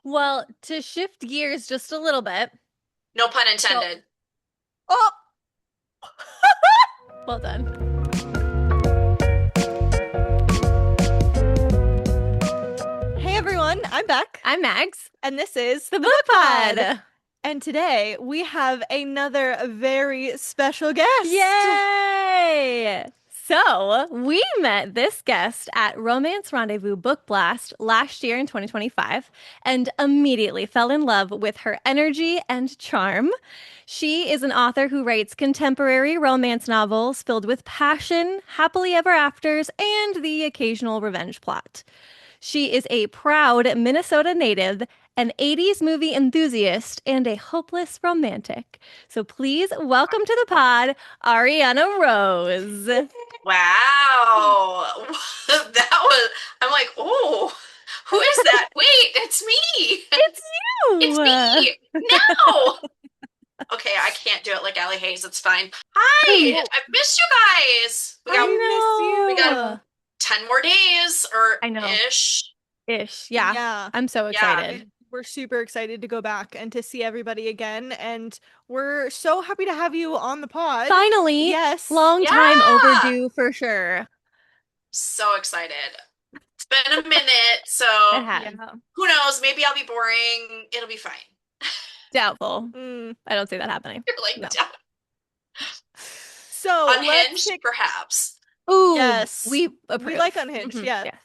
Well, to shift gears just a little bit. No pun So, intended. oh, well done. Hey everyone, I'm Beck, I'm Mags, and this is the Book Pod. And today we have another very special guest. Yay! So, we met this guest at Romance Rendezvous Book Blast last year in 2025 and immediately fell in love with her energy and charm. She is an author who writes contemporary romance novels filled with passion, happily ever afters, and the occasional revenge plot. She is a proud Minnesota native, an 80s movie enthusiast, and a hopeless romantic. So please welcome to the pod, Ariana Rose. Wow. That was, I'm like, oh, who is that? Wait, it's me. It's It's you. me. No. Okay, I can't do it like Allie Hayes. It's fine. Hi, Oh, I've missed you guys. We got I know. 10 more days or I know. ish. Ish. Yeah. yeah. I'm so Yeah. excited. We're super excited to go back and to see everybody again, and we're so happy to have you on the pod. Finally. Yes. Long time Yeah. overdue for sure. So excited. It's been a minute, It so has. Yeah. who knows? Maybe I'll be boring. It'll be fine. Doubtful. Mm. I don't see that happening. You're like, No. So let's unhinged, kick. perhaps. Ooh, Yes. we We approve. like Unhinged, Mhm. yeah. Yes.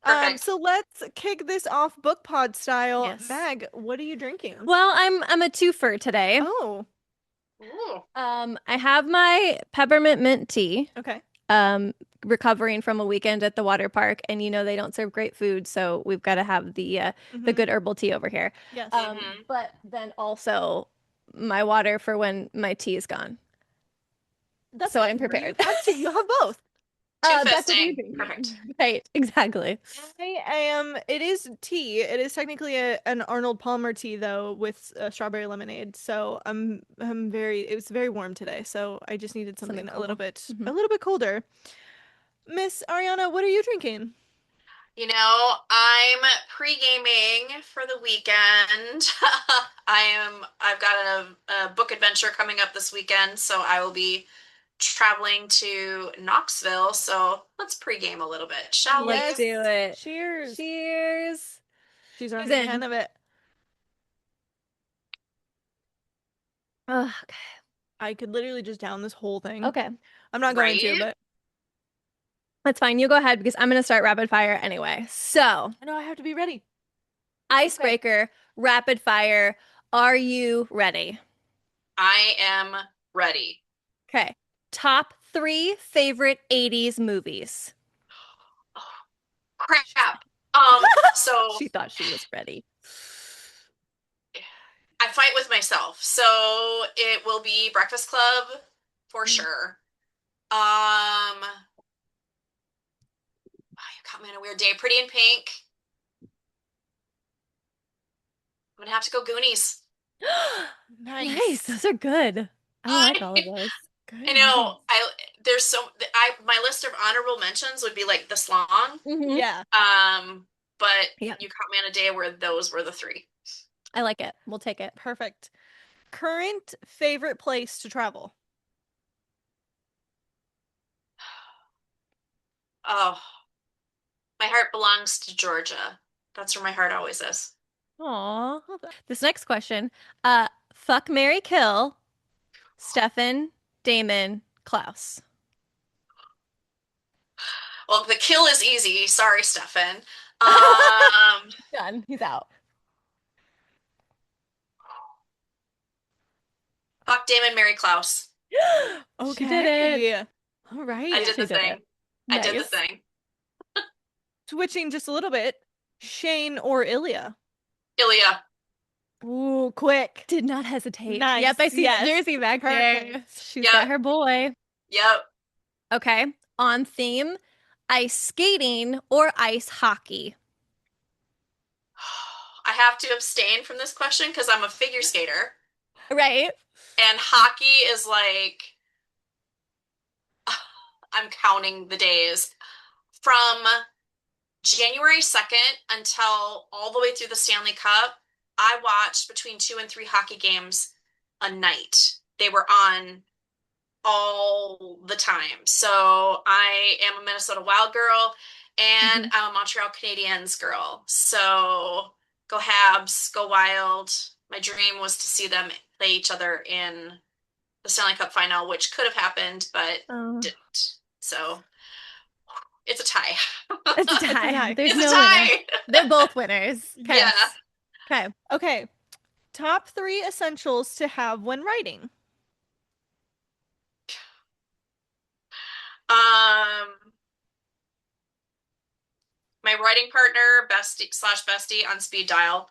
Perfect. So let's kick this off book pod style. Yes. Mag, what are you drinking? Well, I'm a twofer today. Oh, Ooh. I have my peppermint mint tea. okay. Recovering from a weekend at the water park, and they don't serve great food, so we've got to have the Mhm. good herbal tea over here. Yes. But then also my water for when my tea is gone. That's So I'm good for you. prepared. Actually, you have both. Beck, what are you Two-fisting. drinking? Perfect. Right, exactly. It is tea. It is technically an Arnold Palmer tea though with strawberry lemonade. So it was very warm today, so I just needed something Something a little cool. bit Mhm. a little bit colder. Miss Ariana, what are you drinking? You know, I'm pre-gaming for the weekend. I've got a book adventure coming up this weekend, so I will be traveling to Knoxville. So let's pre-game a little bit, shall we? Let's do it. Cheers. Cheers. She's Who's already a fan in? of it. Okay. I could literally just down this whole thing. Okay. I'm not going to, Right? but That's fine. You go ahead because I'm going to start rapid fire anyway. So, I know I have to be ready. icebreaker, rapid fire. Are you ready? I am ready. Okay. Top three favorite 80s movies. Oh, crap. So She thought she was ready. I fight with myself. So it will be Breakfast Club for sure. Oh, you caught me on a weird day. Pretty in Pink. I'm gonna have to go Goonies. Nice. Those are good. I like all of I those. I Good. know. There's so I my list of honorable mentions would be like this long. Hmm. Yeah. But Yeah, you caught me on a day where those were the three. I like it. We'll take it. Perfect. Current favorite place to travel? Oh, my heart belongs to Georgia. That's where my heart always is. Aw. This next question. Fuck, Mary kill. Stefan, Damon, Klaus. Well, the kill is easy. Sorry, Stefan. Um, Done. He's out. Fuck Damon, Mary Klaus. She did it. All I right. did She the did it. thing. I did the Nice. thing. Switching just a little bit. Shane or Ilya? Ilya. Ooh, quick. Did not hesitate. Nice. Yep, I see Yes. the jersey back there. Perfect. She's Yep. got her boy. Yep. Okay. On theme, ice skating or ice hockey? I have to abstain from this question because I'm a figure skater, Right. and hockey is like I'm counting the days from January 2nd until all the way through the Stanley Cup, I watched between 2 and 3 hockey games a night. They were on all the time. So I am a Minnesota Wild girl and Hmm. I'm a Montreal Canadiens girl. So go Habs, go Wild. My dream was to see them play each other in the Stanley Cup final, which could have happened, but Oh, didn't. So it's a tie. it's a It's a tie. tie. There's It's a no winner. tie. They're both winners. Okay. Yeah. Okay. Okay. Top three essentials to have when writing. Um, my writing partner, bestie slash bestie on speed dial,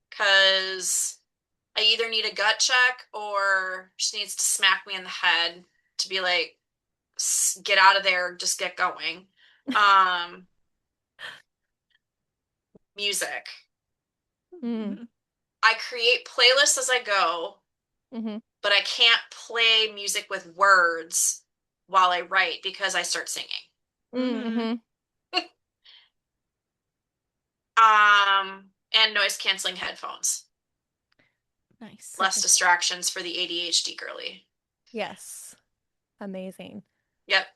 because I either need a gut check or she needs to smack me in the head to be like, Get out of there, just get going." Um, Music. Mm, Mhm. I create playlists as I go, hmm. but I can't play music with words while I write because I start singing. Mhm. Mm-hmm. And noise canceling headphones. Nice. Less Perfect. distractions for the ADHD girly. Yes. Amazing. Yep.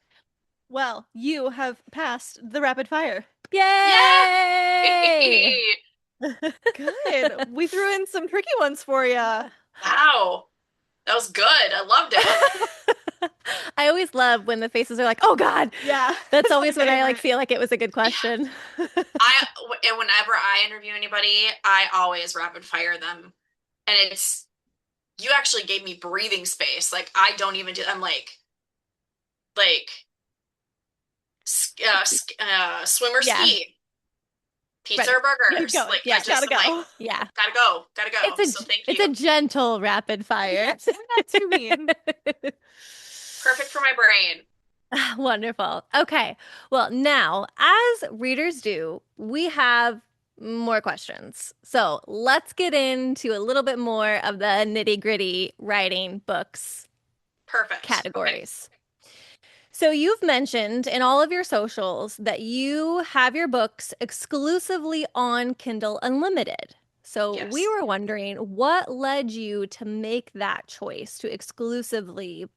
Well, you have passed the rapid fire. Yay! Yay! Good. We threw in some tricky ones for you. Wow. That was good. I loved it. I always love when the faces are like, "Oh God." Yeah, That's it's my always when I like favorite. feel like it was a good Yeah. question. And whenever I interview anybody, I always rapid fire them. And it's, you actually gave me breathing space. Like, I don't even do, I'm like, swim or Yeah. ski, pizza Right. or Keep burgers. going. Like, Yeah. Gotta I'm like, go. Yeah. gotta go, gotta go. So thank It's a you. gentle rapid fire. Yes, we're not too mean. Perfect for my brain. Wonderful. Okay. Well, now, as readers do, we have more questions. So let's get into a little bit more of the nitty-gritty writing books Perfect. Okay. categories. So you've mentioned in all of your socials that you have your books exclusively on Kindle Unlimited. So we Yes. were wondering what led you to make that choice to exclusively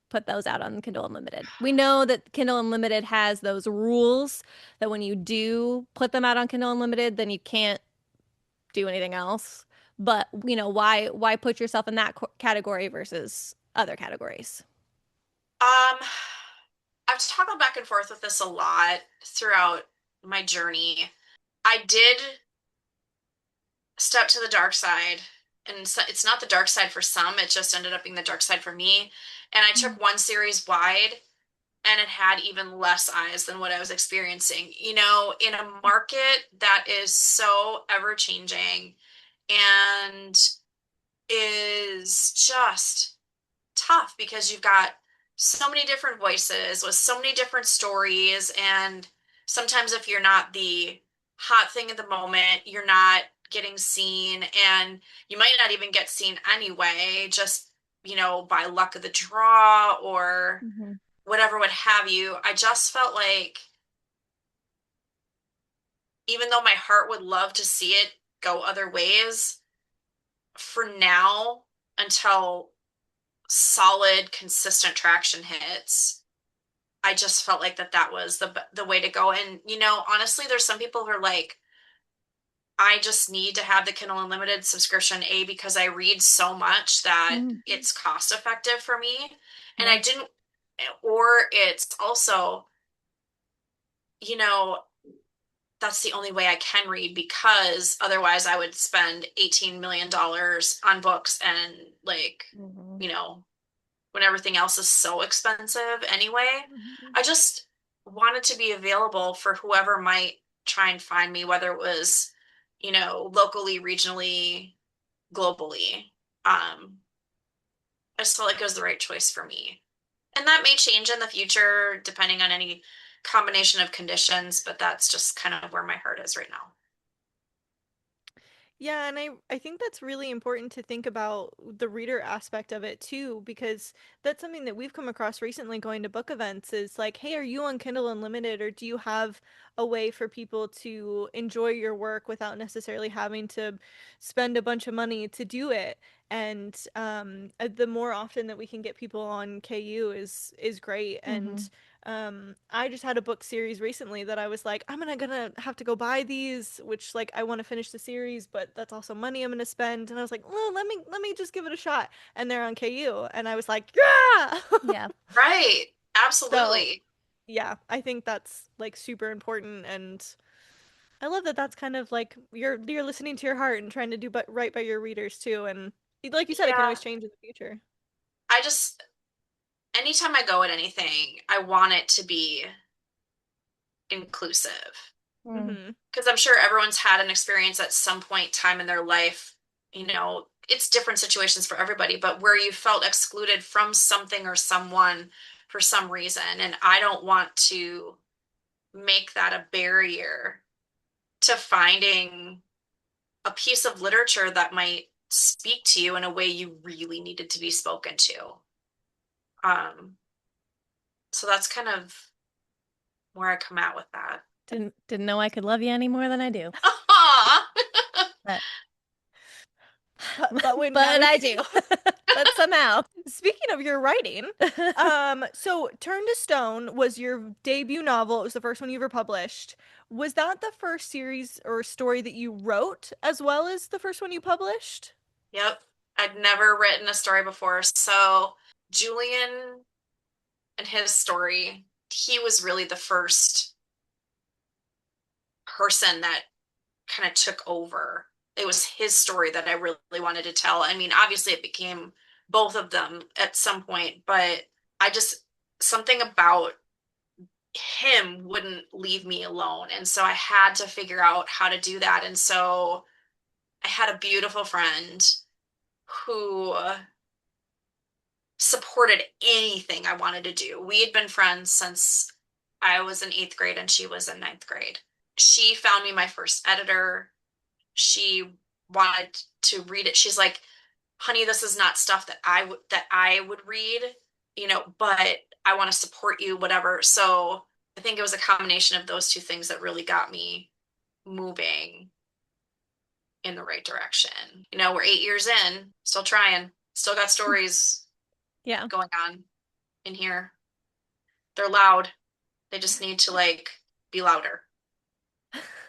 put those out on Kindle Unlimited. We know that Kindle Unlimited has those rules that when you do put them out on Kindle Unlimited, then you can't do anything else. But, why put yourself in that category versus other categories? Um, I've toggled back and forth with this a lot throughout my journey. I did step to the dark side, and so it's not the dark side for some, it just ended up being the dark side for me. And I took one series wide, and it had even less eyes than what I was experiencing. In a market that is so ever changing and is just tough because you've got so many different voices with so many different stories. And sometimes, if you're not the hot thing at the moment, you're not getting seen, and you might not even get seen anyway, just, by luck of the draw or Mhm. whatever, what have you. I just felt like, even though my heart would love to see it go other ways, for now, until solid, consistent traction hits, I just felt like that was the way to go. And honestly, there's some people who are like, I just need to have the Kindle Unlimited subscription, because I read so much that Mm, it's cost effective for me. And I yeah. didn't, or it's also, you know, that's the only way I can read, because otherwise I would spend $18 million on books, and like, Mhm. you know, when everything else is so expensive anyway. Mhm. I just wanted to be available for whoever might try and find me, whether it was, locally, regionally, globally. I just felt like it was the right choice for me. And that may change in the future depending on any combination of conditions, but that's just kind of where my heart is right now. Yeah, and I think that's really important to think about the reader aspect of it too, because that's something that we've come across recently going to book events is like, hey, are you on Kindle Unlimited or do you have a way for people to enjoy your work without necessarily having to spend a bunch of money to do it? And the more often that we can get people on KU is great. And Mm-hmm. I just had a book series recently that I was like, I'm gonna have to go buy these, which like I want to finish the series, but that's also money I'm gonna spend. And I was like, well, let me just give it a shot. And they're on KU, and I was like, yeah. Yeah. Right. So Absolutely. yeah, I think that's like super important, and I love that that's kind of like you're listening to your heart and trying to do but right by your readers too. And like you said, it can Yeah. always change in the future. I just, anytime I go at anything, I want it to be inclusive. Mm. Mm-hmm. Because I'm sure everyone's had an experience at some point time in their life, it's different situations for everybody, but where you felt excluded from something or someone for some reason. And I don't want to make that a barrier to finding a piece of literature that might speak to you in a way you really needed to be spoken to. Um, so that's kind of where I come out with that. Didn't know I could love you any more than I do. Aw. But But when now but we I can. do. But somehow. Speaking of your writing, so Turn to Stone was your debut novel. It was the first one you ever published. Was that the first series or story that you wrote as well as the first one you published? Yep. I'd never written a story before. So Julian and his story, he was really the first person that kind of took over. It was his story that I really wanted to tell. I mean, obviously it became both of them at some point, but I just, something about him wouldn't leave me alone. And so I had to figure out how to do that. And so I had a beautiful friend who supported anything I wanted to do. We had been friends since I was in eighth grade and she was in ninth grade. She found me my first editor. She wanted to read it. She's like, "Honey, this is not stuff that I would read, but I want to support you, whatever." So I think it was a combination of those two things that really got me moving in the right direction. We're 8 years in, still trying, still got stories Yeah. going on in here. They're loud. They just need to be louder.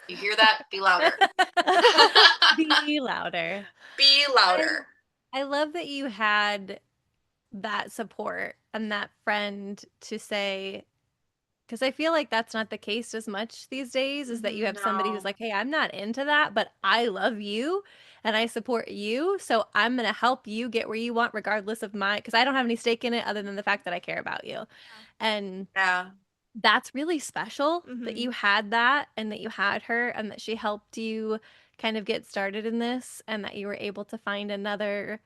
You hear that? Be louder. Be louder. Be I louder. I love that you had that support and that friend to say, because I feel like that's not the case as much these days, is that you have somebody who's No. like, hey, I'm not into that, but I love you and I support you. So I'm going to help you get where you want, regardless of because I don't have any stake in it other than the fact that I care about you. And Yeah. that's really special that Mm-hmm. you had that and that you had her and that she helped you kind of get started in this and that you were able to find another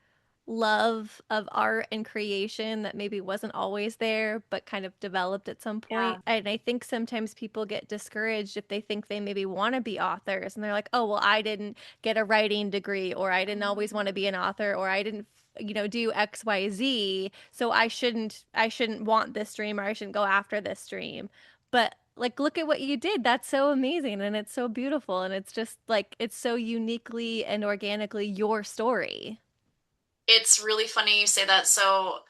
love of art and creation that maybe wasn't always there but kind of developed at some Yeah. point. And I think sometimes people get discouraged if they think they maybe want to be authors and they're like, "Oh, well, I didn't get a writing degree or I didn't always want to be an author or I didn't do XYZ, so I shouldn't want this dream or I shouldn't go after this dream." But like look at what you did. That's so amazing and it's so beautiful and it's just like it's so uniquely and organically your story. It's really funny you say that. So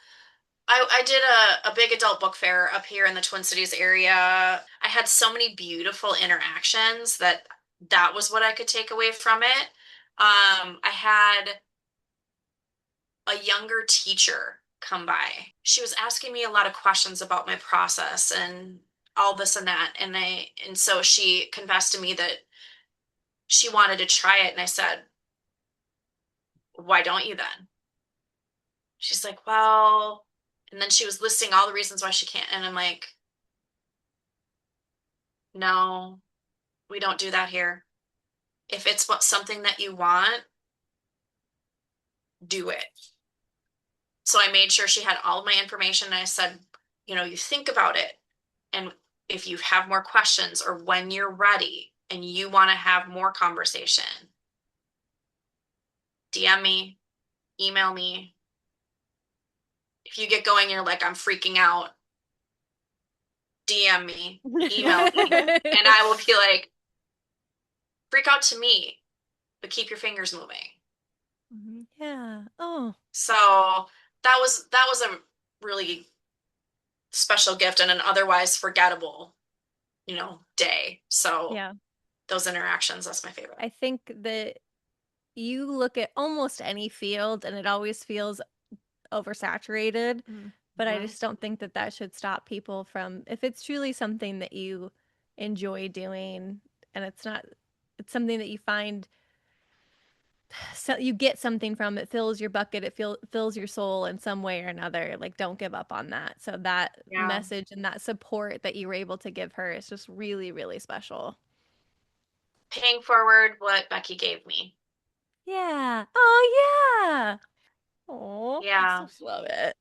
I did a big adult book fair up here in the Twin Cities area. I had so many beautiful interactions that was what I could take away from it. I had a younger teacher come by. She was asking me a lot of questions about my process and all this and that. And so she confessed to me that she wanted to try it. And I said, "Why don't you then?" She's like, "Well," and then she was listing all the reasons why she can't. And I'm like, "No, we don't do that here. If it's something that you want, do it." So I made sure she had all of my information. And I said, "You think about it. And if you have more questions or when you're ready and you want to have more conversation, DM me, email me. If you get going, you're like, I'm freaking out, DM me, email me, and I will be like, freak out to me, but keep your fingers moving. Yeah. Oh, So that was a really special gift and an otherwise forgettable, day. So yeah. those interactions, that's my favorite. I think that you look at almost any field and it always feels oversaturated, but I Mhm. just don't think that that should stop people from, if it's truly something that you enjoy doing and it's something that you find, so you get something from it, fills your bucket, fills your soul in some way or another, like don't give up on that. So that Yeah. message and that support that you were able to give her is just really, really special. Paying forward what Becky gave me. Yeah. Oh, yeah. Oh, I Yeah. just love it.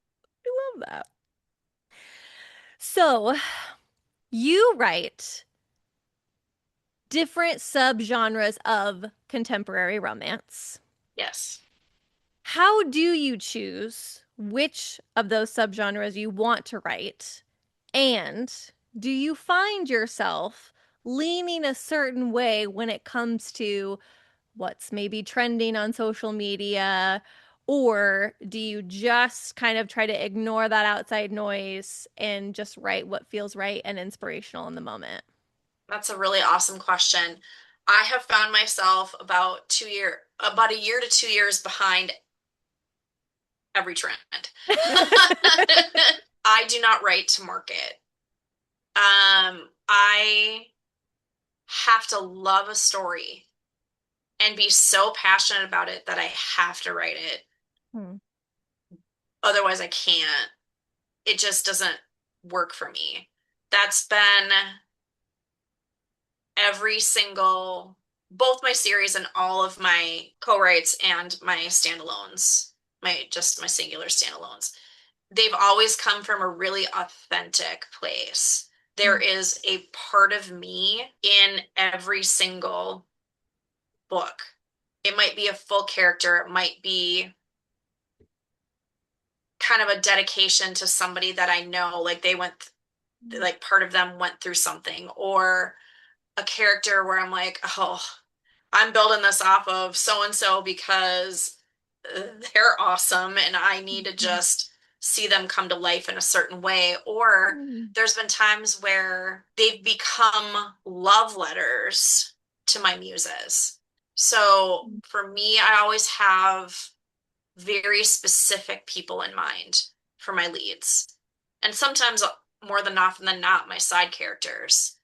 I love that. So, you write different subgenres of contemporary romance. Yes. How do you choose which of those subgenres you want to write? And do you find yourself leaning a certain way when it comes to what's maybe trending on social media? Or do you just kind of try to ignore that outside noise and just write what feels right and inspirational in the moment? That's a really awesome question. I have found myself about a year to 2 years behind every trend. I do not write to market. I have to love a story and be so passionate about it that I have to write it. Hmm. Otherwise, I can't. It just doesn't work for me. That's been every single, both my series and all of my co-writes and my standalones, my singular standalones. They've always come from a really authentic place. There is a part of me in every single book. It might be a full character, it might be kind of a dedication to somebody that I know, like like part of them went through something, or a character where I'm like, oh, I'm building this off of so and so because they're awesome and I need to just see them come to life in a certain way. Or there's been times where they've become love letters to my muses. So for me, I always have very specific people in mind for my leads. And sometimes more than often than not, my side characters.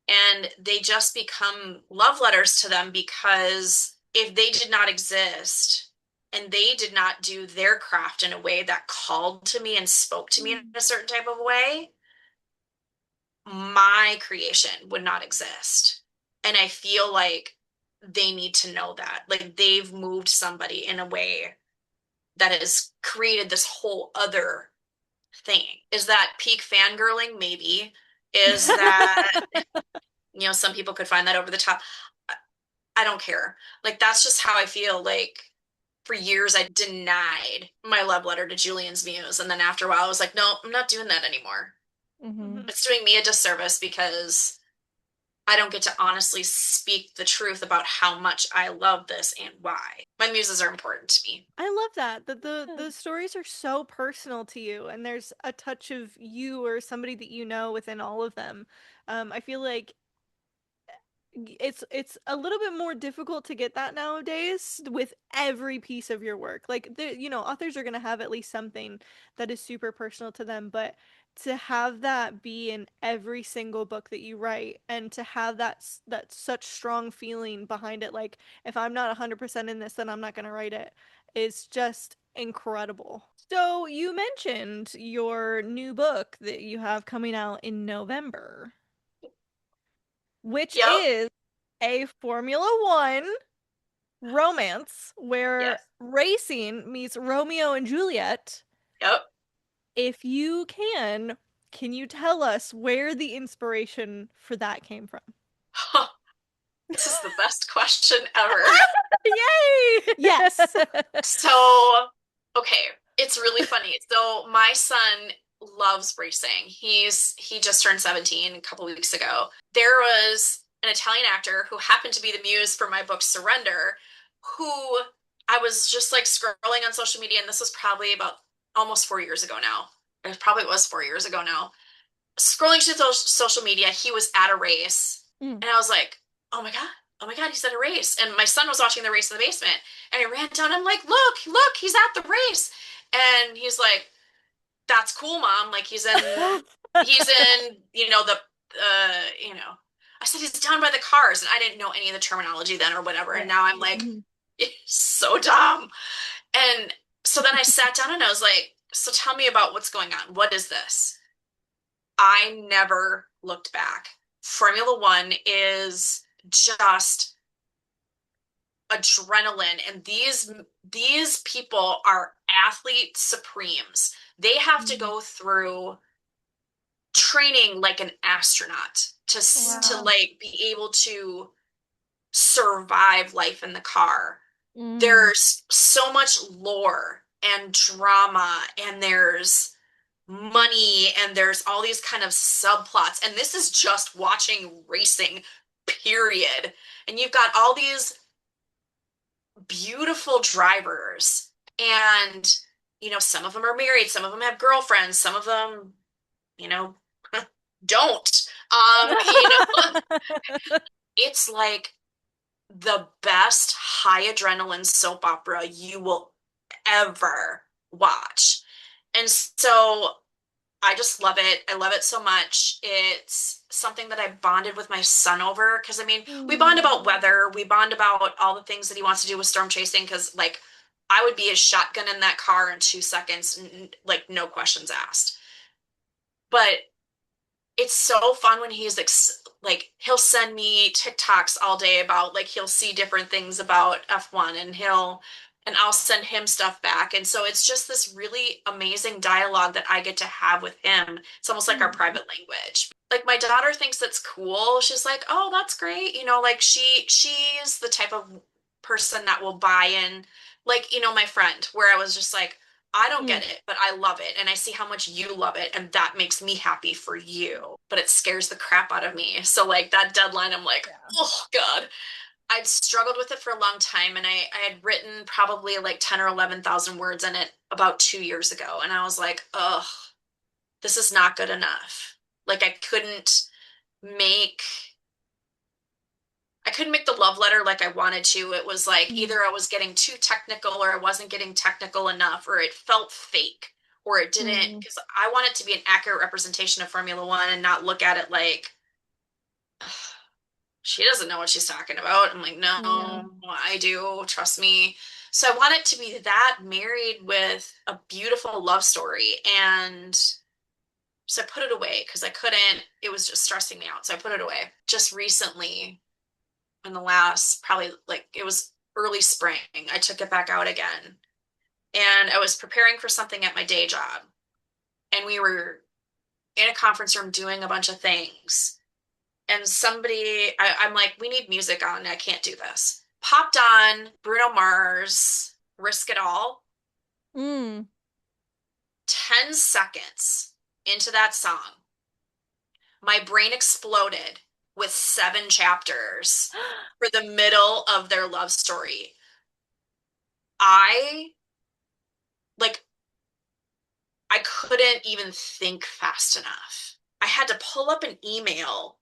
And they just become love letters to them because if they did not exist and they did not do their craft in a way that called to me and spoke to me in a certain type of way, my creation would not exist. And I feel like they need to know that. Like they've moved somebody in a way that has created this whole other thing. Is that peak fangirling? Maybe. Is that, some people could find that over the top. I don't care. Like that's just how I feel. Like for years I denied my love letter to Julian's muse. And then after a while I was like, no, I'm not doing that anymore. Mm-hmm. It's doing me a disservice because I don't get to honestly speak the truth about how much I love this and why. My muses are important to me. I love that the stories are so personal to you, and there's a touch of you or somebody that you know within all of them. I feel like it's a little bit more difficult to get that nowadays with every piece of your work. Like authors are going to have at least something that is super personal to them, but to have that be in every single book that you write and to have that such strong feeling behind it, like if I'm not 100% in this, then I'm not going to write it, is just incredible. So, you mentioned your new book that you have coming out in November, which Yep. is a Formula One romance where Yes. racing meets Romeo and Juliet. Yep. If you can you tell us where the inspiration for that came from? This is the best question ever. Yay! Yes. So, okay, it's really funny. So my son loves racing. He just turned 17 a couple weeks ago. There was an Italian actor who happened to be the muse for my book Surrender, who I was just like scrolling on social media, and this was probably about almost 4 years ago now. It probably was 4 years ago now. Scrolling through social media, he was at a race, Mm. and I was like, oh my God, he's at a race. And my son was watching the race in the basement, and I ran down. I'm like, look, he's at the race. And he's like, that's cool, Mom. Like he's in, you know, I said he's down by the cars, and I didn't know any of the terminology then or whatever. And Right. now I'm like, Mhm. so dumb. And so then I sat down and I was like, so tell me about what's going on. What is this? I never looked back. Formula One is just adrenaline, and these people are athlete supremes. They have to Mhm. go through training like an astronaut to Wow. like be able to survive life in the car. Mm. There's so much lore and drama, and there's money, and there's all these kind of subplots, and this is just watching racing, period. And you've got all these beautiful drivers, and some of them are married, some of them have girlfriends, some of them you know don't. It's like the best high adrenaline soap opera you will ever watch. And so I just love it. I love it so much. It's something that I bonded with my son over, because I mean, we bond about Mm. weather, we bond about all the things that he wants to do with storm chasing, because like I would be a shotgun in that car in 2 seconds, like no questions asked. But it's so fun when he's like he'll send me TikToks all day about, like, he'll see different things about F1, and I'll send him stuff back. And so it's just this really amazing dialogue that I get to have with him. It's almost like our Mm. private language. Like my daughter thinks that's cool. She's like, "Oh, that's great." Like she's the type of person that will buy in, like, my friend, where I was just like, I don't Mm. get it, but I love it. And I see how much you love it. And that makes me happy for you. But it scares the crap out of me. So, like, that deadline, I'm like, Yeah. oh, God. I'd struggled with it for a long time. And I had written probably like 10 or 11,000 words in it about 2 years ago. And I was like, ugh, this is not good enough. Like, make I couldn't make the love letter like I wanted to. It was like Mm. either I was getting too technical, or I wasn't getting technical enough, or it felt fake, or it didn't, Mm. because I want it to be an accurate representation of Formula One and not look at it like she doesn't know what she's talking about. I'm like, Yeah. no, I do. Trust me. So I want it to be that married with a beautiful love story. And so I put it away because I couldn't, it was just stressing me out. So I put it away. Just recently, in the last, probably like it was early spring, I took it back out again. And I was preparing for something at my day job. And we were in a conference room doing a bunch of things. And I'm like, we need music on. I can't do this. Popped on Bruno Mars, Risk It All. Mm. 10 seconds into that song, my brain exploded with 7 chapters for the middle of their love story. I like I couldn't even think fast enough. I had to pull up an email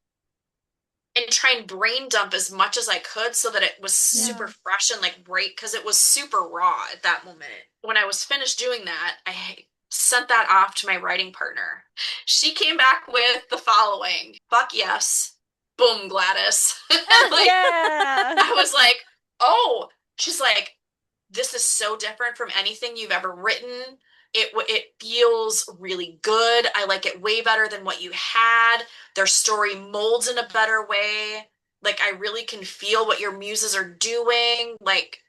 and try and brain dump as much as I could so that it was super Yeah. fresh and like right, because it was super raw at that moment. When I was finished doing that, I sent that off to my writing partner. She came back with the following: fuck yes, boom, Gladys. Like, Yeah. I was like, oh, she's like, this is so different from anything you've ever written. It feels really good. I like it way better than what you had. Their story molds in a better way. Like, I really can feel what your muses are doing. Like,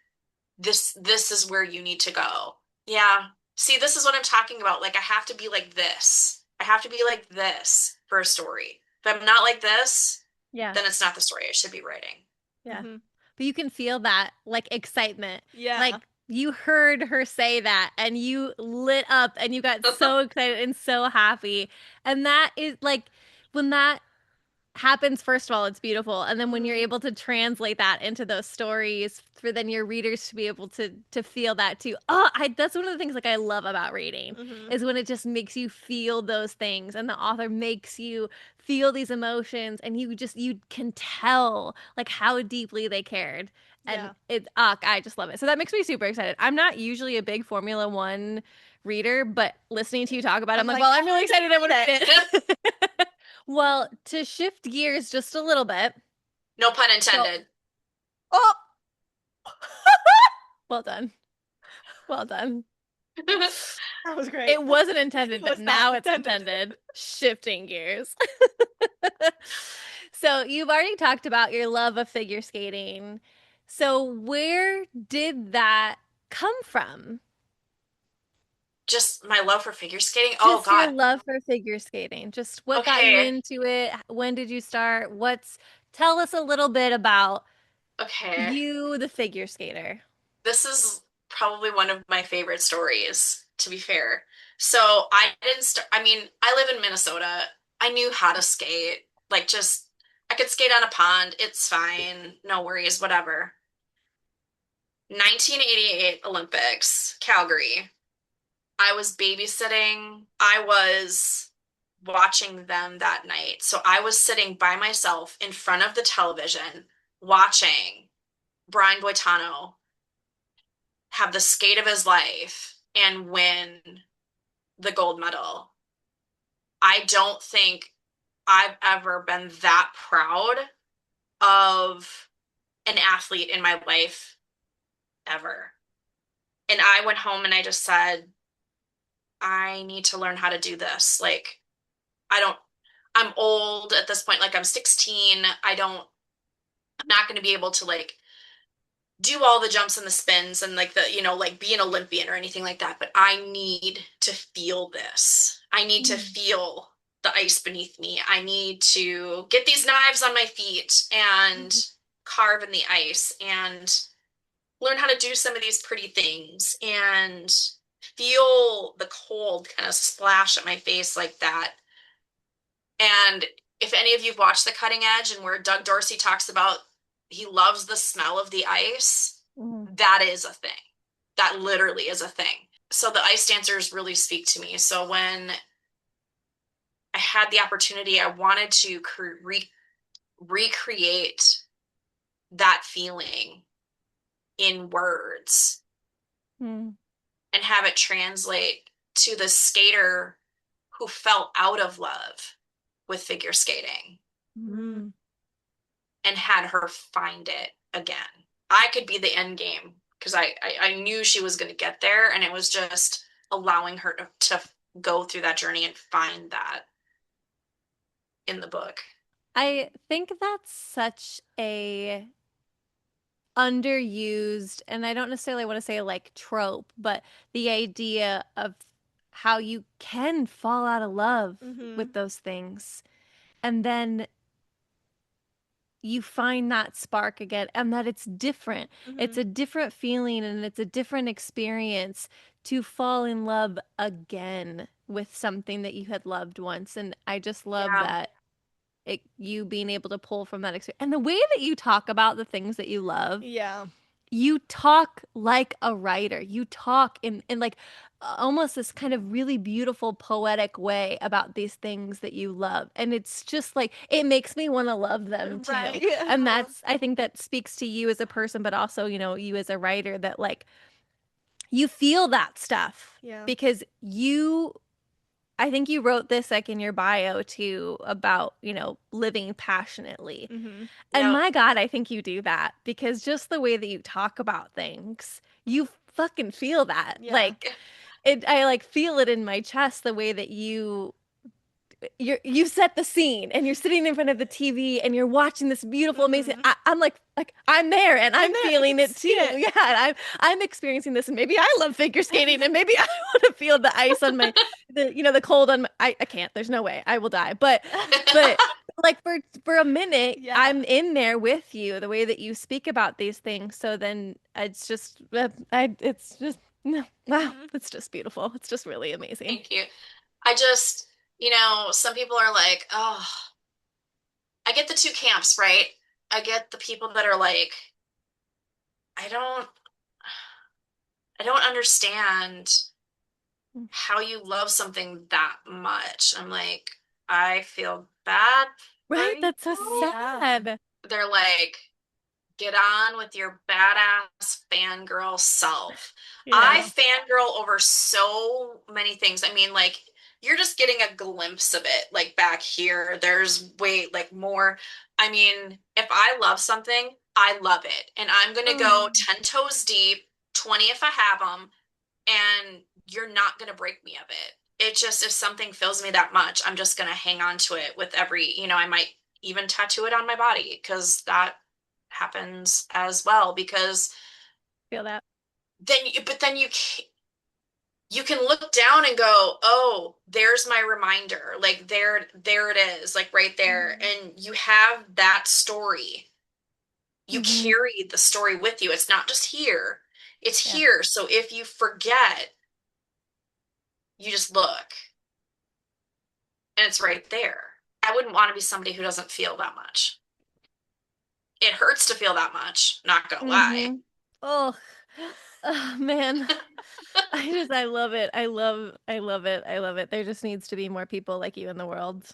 this is where you need to go. Yeah. See, this is what I'm talking about. Like, I have to be like this. I have to be like this for a story. If I'm not like this, Yeah. then it's not the story I should be writing. Yeah. Mhm. But you can feel that like excitement. Like Yeah. you heard her say that and you lit up and you got so excited and so happy. And that is like when that happens, first of all, it's beautiful. And then when you're Mhm. able to translate that into those stories for then your readers to be able to feel that too. Oh, that's one of the things like I love about reading Mhm. is when it just makes you feel those things and the author makes you feel these emotions and you can tell like how deeply they cared. And Yeah. I just love it. So that makes me super excited. I'm not usually a big Formula One reader, but listening to you talk about it, I'm I'm like, like, well, I'm I really need to excited. I want to read it. read it. Well, to shift gears just a little bit. No pun So, intended. Oh, well done. Well done. that was great. It wasn't It intended, but was not now it's intended. intended. Shifting gears. So, you've already talked about your love of figure skating. So, where did that come from? Just my love for figure skating. Oh Just your God. love for figure skating. Just what got you Okay. into it? When did you start? Tell us a little bit about Okay. you, the figure skater. This is probably one of my favorite stories, to be fair. So I didn't start, I mean, I live in Minnesota. I knew how to skate. Like, just, I could skate on a pond. It's fine. No worries, whatever. 1988 Olympics, Calgary. I was babysitting. I was watching them that night. So I was sitting by myself in front of the television watching Brian Boitano have the skate of his life and win the gold medal. I don't think I've ever been that proud of an athlete in my life ever. And I went home and I just said, I need to learn how to do this. Like, I don't, I'm old at this point. Like, I'm 16. I'm not going to be able to like do all the jumps and the spins and like like be an Olympian or anything like that. But I need to feel this. I need to Mm. feel the ice beneath me. I need to get these knives on my feet and carve in the ice and learn how to do some of these pretty things and feel the cold kind of splash at my face like that. And if any of you've watched The Cutting Edge and where Doug Dorsey talks about he loves the smell of the ice, Mm. that is a thing. That literally is a thing. So the ice dancers really speak to me. So when I had the opportunity, I wanted to recreate that feeling in words Mm. and have it translate to the skater who fell out of love with figure skating Mhm. Mm. and had her find it again. I could be the end game because I knew she was going to get there, and it was just allowing her to go through that journey and find that in the book. I think that's such a underused, and I don't necessarily want to say like trope, but the idea of how you can fall out of love with Mhm. those things. And then you find that spark again and that it's different. It's Mhm. a different feeling and it's a different experience to fall in love again with something that you had loved once. And I just love Yeah. that you being able to pull from that experience. And the way that you talk about the things that you love, Yeah. you talk like a writer. You talk in like almost this kind of really beautiful poetic way about these things that you love. And it's just like it makes me want to love them too. Right. And that's I think that speaks to you as a person, but also, you as a writer that like you feel that stuff Yeah. because I think you wrote this like in your bio too about, living passionately. Mhm. And Yep. my God, I think you do that because just the way that you talk about things, you fucking feel that. Yeah. Like I like feel it in my chest the way that you set the scene and you're sitting in front of the TV and you're watching this beautiful, amazing. Mhm. I'm like I'm there and I'm I'm there. I feeling can it too. see it. Yeah, and I'm experiencing this and maybe I love figure skating and maybe I want to feel the ice on my the cold on my I can't. There's no way. I will die. But like for a minute, Yeah. I'm in there with you, the way that you speak about these things. So then it's just no, wow, Mhm. it's just beautiful. It's just really amazing. Thank you. I just, some people are like, oh, I get the two camps, right? I get the people that are like, I don't, I don't understand how you love something that much. I'm like, I feel bad for Right? you. That's so Yeah. sad. They're like, get on with your badass fangirl self. I Yeah. fangirl over so many things. I mean, like, you're just getting a glimpse of it, like back here. There's way, like, more. I mean, if I love something, I love it. And I'm going to go Mm. 10 toes deep, 20 if I have them, and you're not going to break me of it. It just, if something fills me that much, I'm just going to hang on to it with every, I might even tattoo it on my body because that happens as well. Because Feel that. then you can look down and go, oh, there's my reminder. Like there it is, like right there. Mhm. And you have that story. You Hmm. carry the story with you. It's not just here. It's Yeah. here. So if you forget, you just look and it's right there. I wouldn't want to be somebody who doesn't feel that much. It hurts to feel that much, not gonna lie. Hmm. Oh, oh man. I love it. I love it. I love it. There just needs to be more people like you in the world.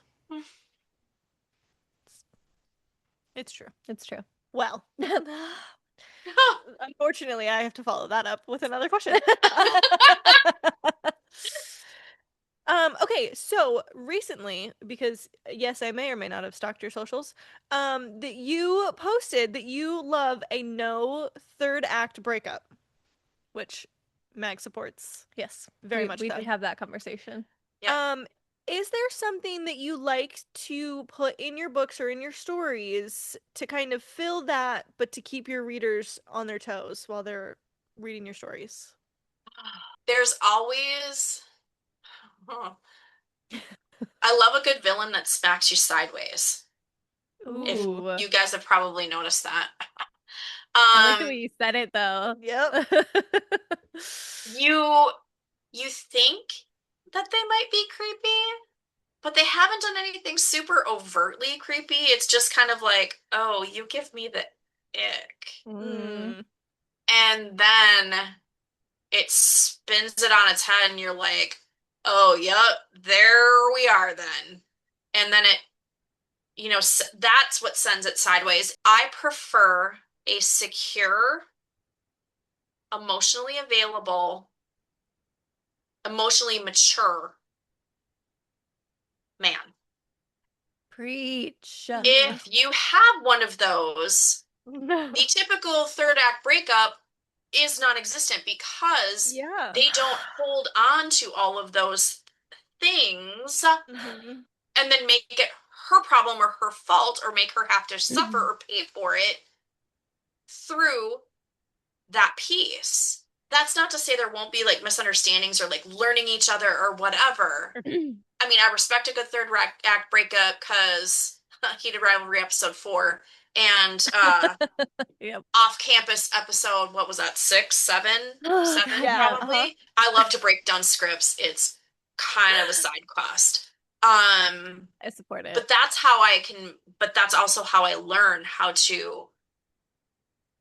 It's true. It's true. Well, unfortunately, I have to follow that up with another question. Okay, so recently, because yes, I may or may not have stalked your socials, that you posted that you love a no third act breakup, which Mag supports Yes. very We much we did so. have that conversation. Yep. Um, is there something that you like to put in your books or in your stories to kind of fill that, but to keep your readers on their toes while they're reading your stories? There's always, oh, I love a good villain that smacks you sideways. If Ooh. Ooh. you guys have probably noticed that. I like the way Um, you said it though. Yep. you you think that they might be creepy, but they haven't done anything super overtly creepy. It's just kind of like, oh, you give me the ick. Mm. Mm. And then it spins it on its head and you're like, oh, yep, there we are then. And then that's what sends it sideways. I prefer a secure, emotionally available, emotionally mature man. Preach. Mhm. If you have one of those, the typical third act breakup is non-existent because Yeah. they don't hold on to all of those things Mhm. and then make it her problem or her fault or make her have to suffer or pay for it through that piece. That's not to say there won't be like misunderstandings or like learning each other or whatever. I mean, I respect a good third act breakup because Heated Rivalry episode 4 and Yep. off campus episode, what was that, 6, 7? Oh 7 God, Yeah. yeah. Uh-huh. probably. I love to break down scripts. It's kind of a side quest. Um, I support it. but that's also how I learn how to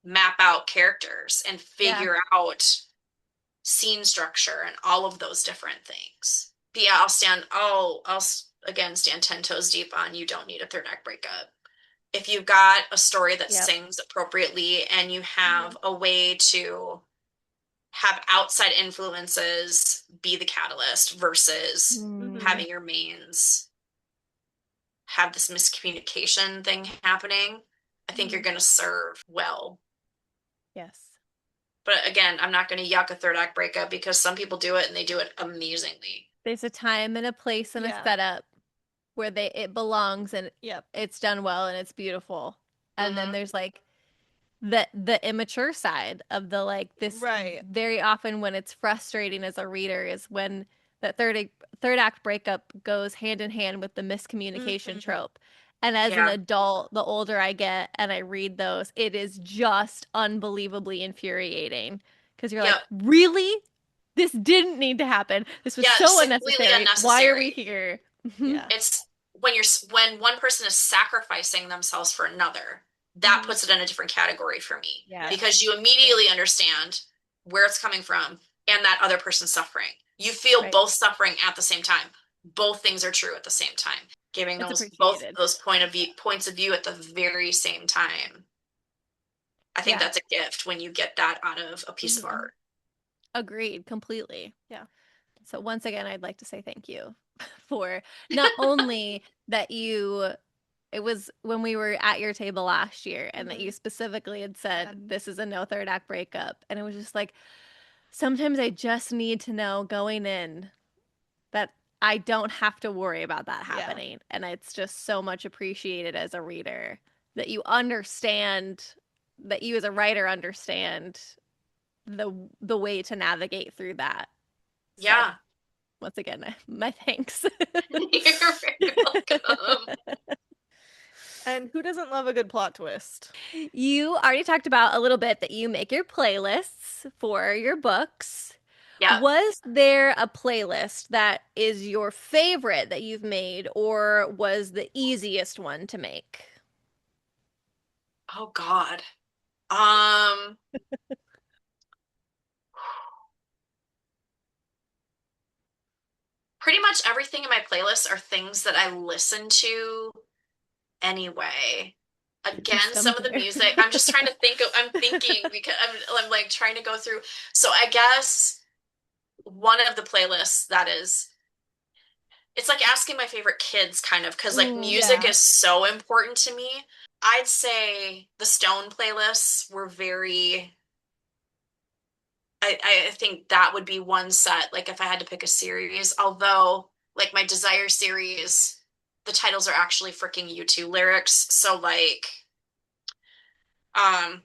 map out characters and Yeah. figure out scene structure and all of those different things. But yeah, again stand 10 toes deep on you don't need a third act breakup. If you've got a story that Yep. sings appropriately and you have Mhm. a way to have outside influences be the catalyst versus Mm. Mhm. having your mains have this miscommunication thing happening, I think you're Mhm. going to serve well. Yes. But again, I'm not going to yuck a third act breakup because some people do it and they do it amazingly. There's a time and a place and a Yeah. setup where they it belongs and Yep. it's done well and it's beautiful. And then Mm-hmm. there's like the immature side of the like this Right. very often when it's frustrating as a reader is when the third act breakup goes hand in hand with the miscommunication Mhm. trope. And as an Yeah. adult, the older I get and I read those, it is just unbelievably infuriating because you're like, Yep. really? This didn't need to happen. This was Yeah, so it's completely unnecessary. Why are we unnecessary. here? Yeah. It's when one person is sacrificing themselves for another, that Hmm. puts it in a different category for me Yes. because you Right. immediately understand where it's coming from and that other person's suffering. You feel Right. both suffering at the same time. Both things are true at the same time. Giving It's those both appreciated. those points of view at the very same time. I think Yeah. that's a gift when you get that out of a piece of Hmm. art. Agreed completely. Yeah. So once again, I'd like to say thank you for not only that you, it was when we were at your table last year and that Hmm. you specifically had said, Yeah. this is a no third act breakup. And it was just like, sometimes I just need to know going in that I don't have to worry about that Yeah. happening. And it's just so much appreciated as a reader that you understand, that you as a writer understand the way to navigate through that. So Yeah. once again, my thanks. You're very welcome. And who doesn't love a good plot twist? You already talked about a little bit that you make your playlists for your books. Yeah. Was there a playlist that is your favorite that you've made, or was the easiest one to make? Oh God. Um, Pretty much everything in my playlist are things that I listen to anyway. You Again, some stumped of the her. music, I'm just trying to think of, I'm thinking because I'm like trying to go through. So I guess one of the playlists that is, it's like asking my favorite kids kind of, because like Mm, music Yeah. is so important to me. I'd say the Stone playlists were very, I think that would be one set, like if I had to pick a series, although like my Desire series, the titles are actually freaking U2 lyrics. So like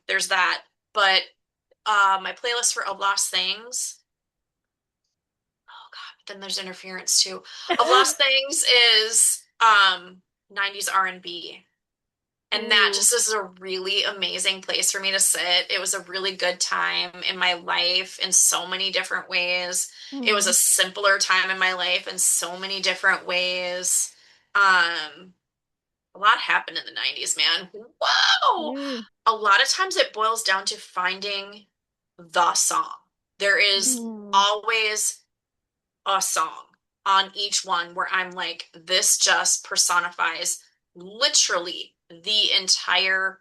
there's that. But my playlist for Of Lost Things, oh God, but then there's interference too. Of Lost Things is 90s R&B. And that Ooh. just is a really amazing place for me to sit. It was a really good time in my life in so many different ways. It was a Mm, simpler time in my life in so many different ways. Um, a lot happened in the 90s, man. Whoa! mm, A lot of times it boils down to finding the song. There is mm, always a song on each one where I'm like, this just personifies literally the entire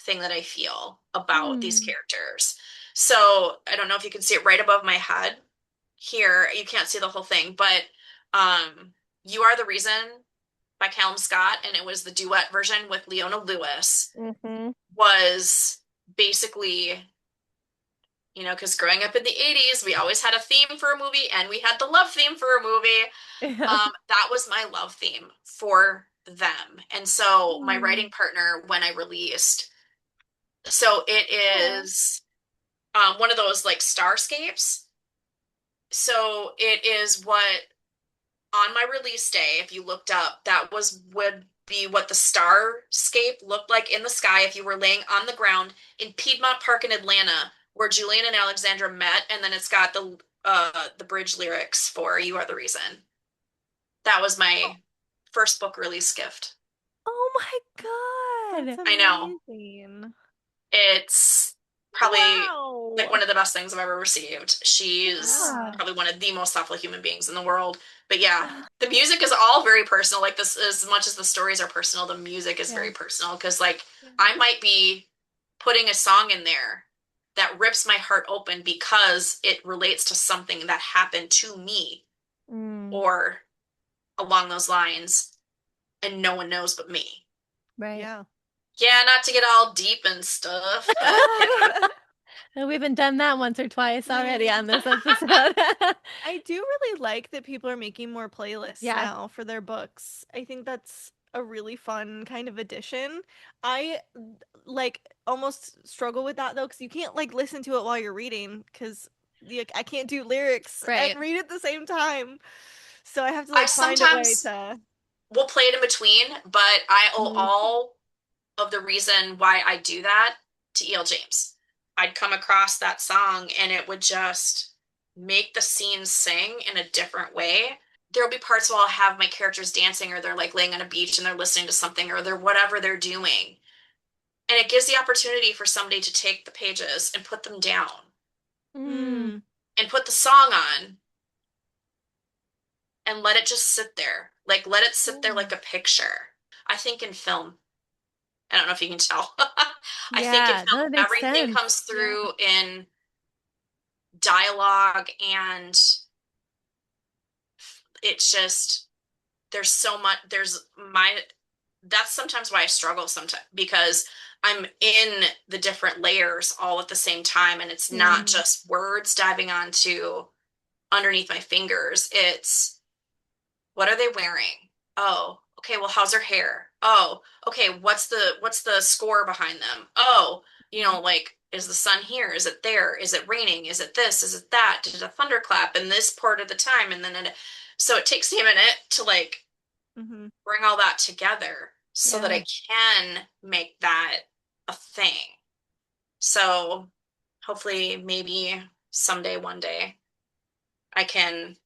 thing that I feel about these mm. characters. So I don't know if you can see it right above my head here. You can't see the whole thing, but You Are the Reason by Callum Scott, and it was the duet version with Leona Lewis, Mhm. was basically, because growing up in the 80s, we always had a theme for a movie and we had the love theme for a movie. Yeah. That was my love theme for them. And so my writing Mm. partner, when I released, so it Oh. is one of those like starscapes. So it is what on my release day, if you looked up, that would be what the starscape looked like in the sky if you were laying on the ground in Piedmont Park in Atlanta, where Julian and Alexandra met, and then it's got the bridge lyrics for You Are the Reason. That was Oh, my first book release gift. Oh my that's God. I know. amazing. It's probably like Wow. one of the best things I've ever received. She's Yeah. Yeah. probably one of the most thoughtful human beings in the world. But yeah, the music is all very personal. Like this, as much as the stories are personal, the music is Yeah. very personal because like Yeah. I might be putting a song in there that rips my heart open because it relates to something that happened to me Mm, or along those lines, and no one knows but me. right. Yeah. Yeah, not to get all deep and stuff, but yeah. We've even done that once or twice already on this episode. I do really like that people are making more playlists Yeah, now for their books. I think that's a really fun kind of addition. I like almost struggle with that though, because you can't like listen to it while you're reading, because I can't do lyrics and right. read at the same time. So I have to I like find a way sometimes to. we'll play it in between, but I owe Mhm. all of the reason why I do that to E.L. James. I'd come across that song and it would just make the scene sing in a different way. There'll be parts where I'll have my characters dancing or they're like laying on a beach and they're listening to something or they're whatever they're doing. And it gives the opportunity for somebody to take the pages and put them down Mm. Mm. and put the song on and let it just sit there. Like let it sit there like a picture. I think in film, I don't know if you can tell. I think in Yeah, no, film, that makes everything sense. comes Yeah. through in dialogue, and it's just there's so much there's my that's sometimes why I struggle sometimes because I'm in the different layers all at the same time, and it's Yeah. not Mm-hmm. just words diving onto underneath my fingers. It's what are they wearing? Oh, okay, well, how's her hair? Oh, okay, what's the score behind them? Oh, like is the sun here? Is it there? Is it raining? Is it this? Is it that? Did a thunderclap in this part of the time? And then so it takes me a minute to like Mm-hmm. bring all that together so that Yeah. I can make that a thing. So hopefully maybe someday, one day, I can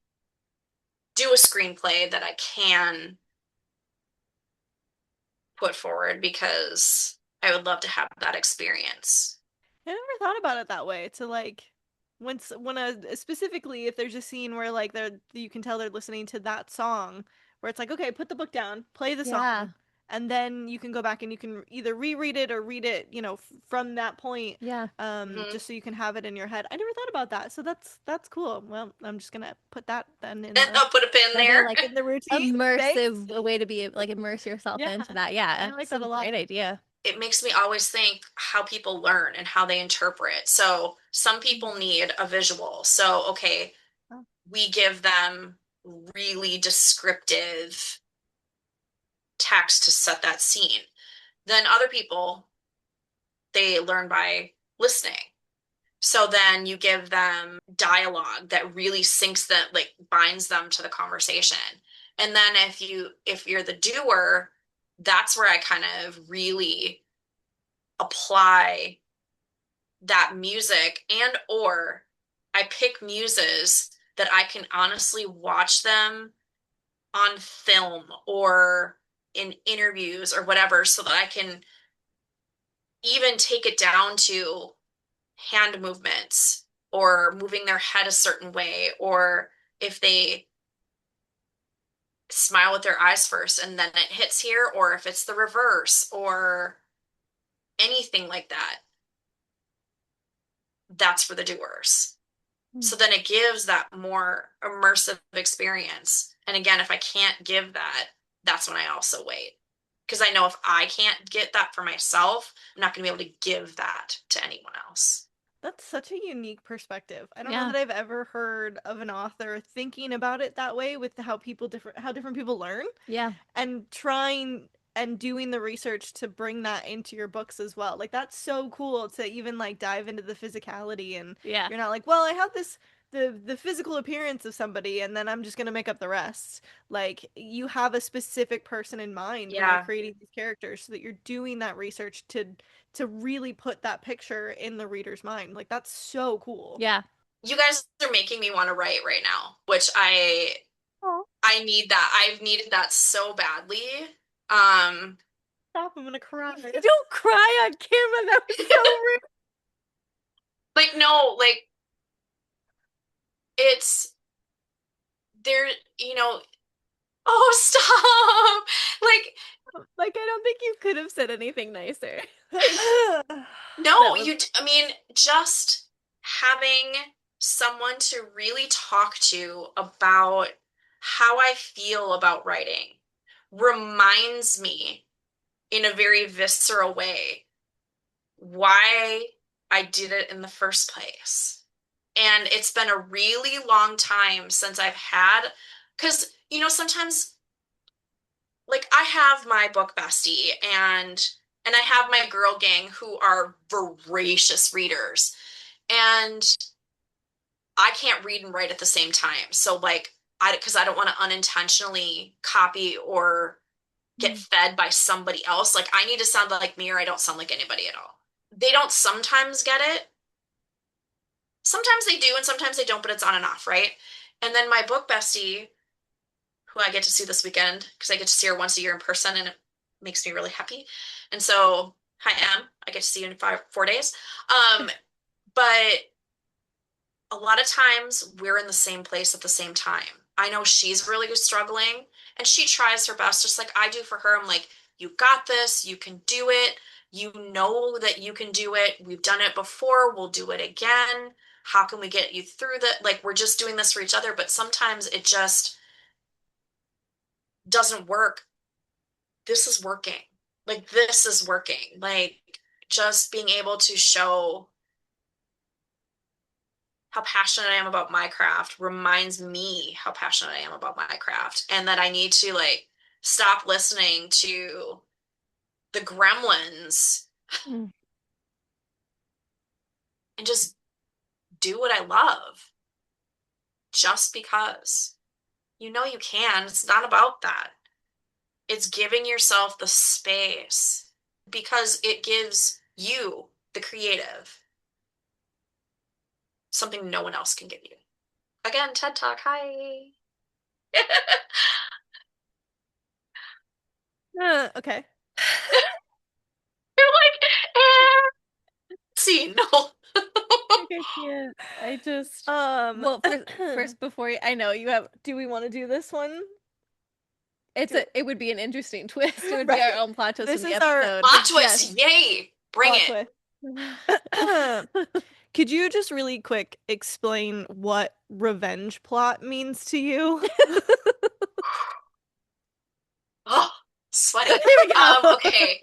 do a screenplay that I can put forward because I would love to have that experience. I never thought about it that way. To like, when specifically if there's a scene where like they're you can tell they're listening to that song, where it's like, okay, put the book down, play the Yeah. song, and then you can go back and you can either reread it or read it, from that point, Yeah. Mhm. just so you can have it in your head. I never thought about that, so that's cool. Well, I'm just gonna put that then in the I'll put a pin Another there. like in the routine. Thanks. immersive way to be like immerse yourself Yeah, into that. Yeah, I like it's that a a lot. great idea. It makes me always think how people learn and how they interpret. So some people need a visual. So, okay, Oh. we give them really descriptive text to set that scene. Then other people, they learn by listening. So then you give them dialogue that really sinks them, like binds them to the conversation. And then if you're the doer, that's where I kind of really apply that music and or I pick muses that I can honestly watch them on film or in interviews or whatever so that I can even take it down to hand movements or moving their head a certain way, or if they smile with their eyes first and then it hits here, or if it's the reverse or anything like that, that's for the doers. Mm. So then it gives that more immersive experience. And again, if I can't give that, that's when I also wait. Because I know if I can't get that for myself, I'm not going to be able to give that to anyone else. That's such a unique perspective. I don't know Yeah. that I've ever heard of an author thinking about it that way with how different people learn Yeah. and trying and doing the research to bring that into your books as well. Like that's so cool to even like dive into the physicality and Yeah. you're not like, well, I have the physical appearance of somebody and then I'm just going to make up the rest. Like you have a specific person in mind when you're Yeah. creating these characters so that you're doing that research to really put that picture in the reader's mind. Like that's so cool. Yeah. You guys are making me want to write right now, which Oh, I need that. I've needed that so badly. Um, stop! I'm gonna cry. Don't cry on camera. That was so rude. like no, like it's there, you know, oh stop. Like Like I don't think you could have said anything nicer. Like no, that was I mean, just having someone to really talk to about how I feel about writing reminds me in a very visceral way why I did it in the first place. And it's been a really long time since I've had, because, sometimes like I have my book bestie and I have my girl gang who are voracious readers. And I can't read and write at the same time. So like because I don't want to unintentionally copy or get Mm. fed by somebody else. Like I need to sound like me or I don't sound like anybody at all. They don't sometimes get it. Sometimes they do and sometimes they don't, but it's on and off, right? And then my book bestie, who I get to see this weekend because I get to see her once a year in person and it makes me really happy. And so, hi, Em. I get to see you in 4 days. But a lot of times we're in the same place at the same time. I know she's really struggling and she tries her best, just like I do for her. I'm like, you got this, you can do it. You know that you can do it. We've done it before, we'll do it again. How can we get you through that? Like, we're just doing this for each other, but sometimes it just doesn't work. This is working. Like, this is working. Like, just being able to show how passionate I am about my craft reminds me how passionate I am about my craft and that I need to like stop listening to the gremlins Mm. and just do what I love just because. You know you can. It's not about that. It's giving yourself the space because it gives you, the creative, something no one else can give you. Again, TED Talk. Hi. Okay. You're like, see, no. Like I can't. I just Um, well, first before I know you have. do we want to do this one? It would be an interesting twist. It would be our Right. own plot twist from This the is our episode. Plot Yes. twist. Yay. Bring plot it. twist. Could you just really quick explain what revenge plot means to you? Oh, sweaty. There we go. Okay.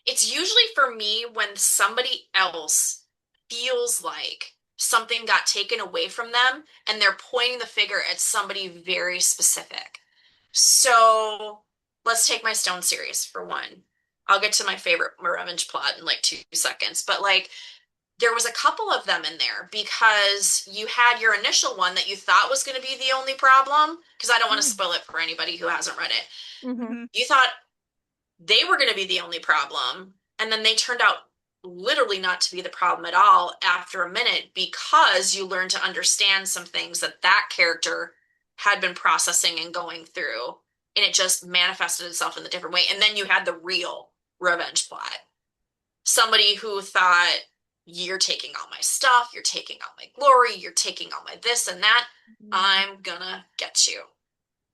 It's usually for me when somebody else feels like something got taken away from them and they're pointing the finger at somebody very specific. So let's take my Stone series for one. I'll get to my favorite revenge plot in like 2 seconds, but like there was a couple of them in there because you had your initial one that you thought was going to be the only problem, because I don't want to Mm. spoil it for anybody who hasn't read it. Hmm. Mhm. You thought they were going to be the only problem, and then they turned out literally not to be the problem at all after a minute because you learned to understand some things that that character had been processing and going through, and it just manifested itself in a different way. And then you had the real revenge plot. Somebody who thought, you're taking all my stuff, you're taking all my glory, you're taking all my this and that. I'm gonna get you.